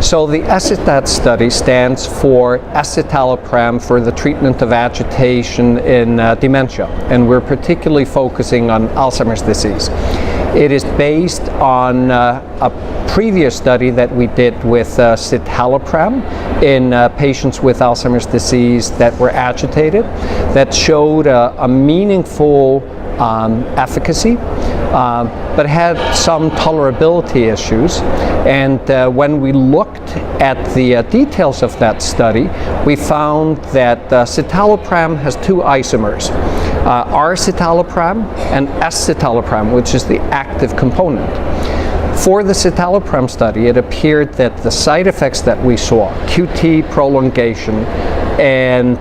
So the s-CitAD study stands for s-citalopram for the treatment of agitation in dementia, and we're particularly focusing on Alzheimer's disease. It is based on a previous study that we did with s-citalopram in patients with Alzheimer's disease that were agitated, that showed a meaningful efficacy, but had some tolerability issues. And when we looked at the details of that study, we found that citalopram has two isomers, r-citalopram and s-citalopram, which is the active component. For the citalopram study, it appeared that the side effects that we saw, QT prolongation, and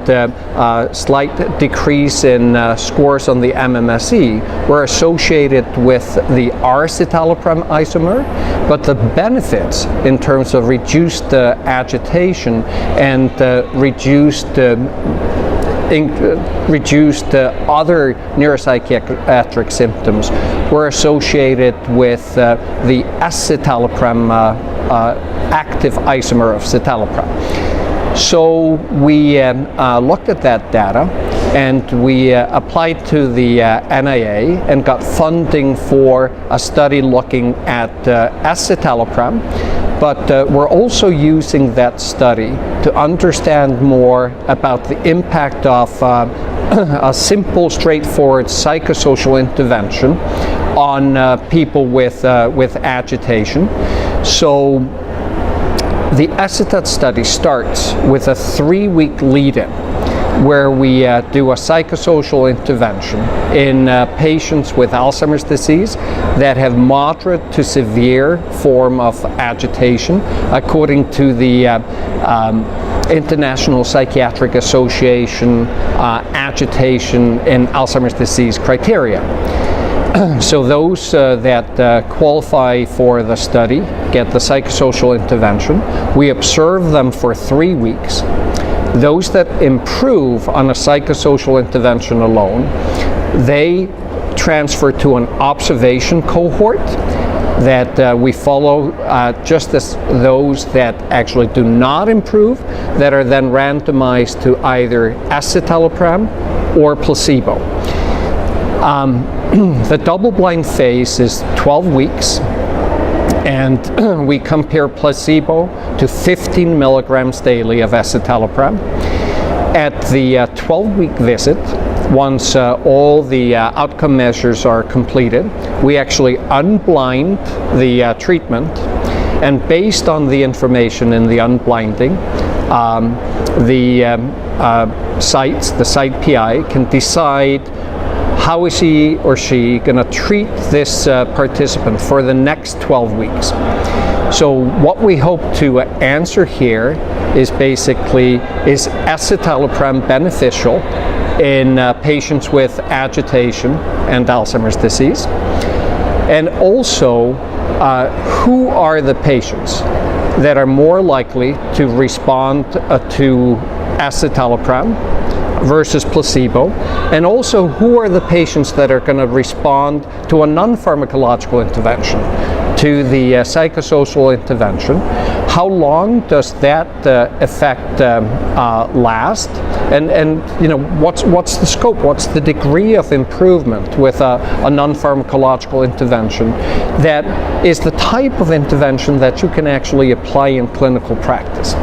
slight decrease in scores on the MMSE were associated with the r-citalopram isomer, but the benefits in terms of reduced agitation and reduced other neuropsychiatric symptoms were associated with the s-citalopram active isomer of citalopram. So we looked at that data, and we applied to the NIA and got funding for a study looking at s-citalopram. But we're also using that study to understand more about the impact of a simple, straightforward psychosocial intervention on people with agitation. So the s-CitAD study starts with a 3-week lead-in where we do a psychosocial intervention in patients with Alzheimer's disease that have moderate to severe form of agitation according to the International Psychiatric Association agitation in Alzheimer's disease criteria. So those that qualify for the study get the psychosocial intervention. We observe them for 3 weeks. Those that improve on a psychosocial intervention alone, they transfer to an observation cohort that we follow just as those that actually do not improve, that are then randomized to either s-citalopram or placebo. The double-blind phase is 12 weeks, and we compare placebo to 15 milligrams daily of s-citalopram. At the 12-week visit, once all the outcome measures are completed, we actually unblind the treatment, and based on the information in the unblinding, the site PI can decide how is he or she going to treat this participant for the next 12 weeks. So what we hope to answer here is basically, is s-citalopram beneficial in patients with agitation and Alzheimer's disease? And also, who are the patients that are more likely to respond to s-citalopram versus placebo, and also who are the patients that are going to respond to a non-pharmacological intervention, to the psychosocial intervention? How long does that effect last? And you know, what's the scope? What's the degree of improvement with a non-pharmacological intervention that is the type of intervention that you can actually apply in clinical practice?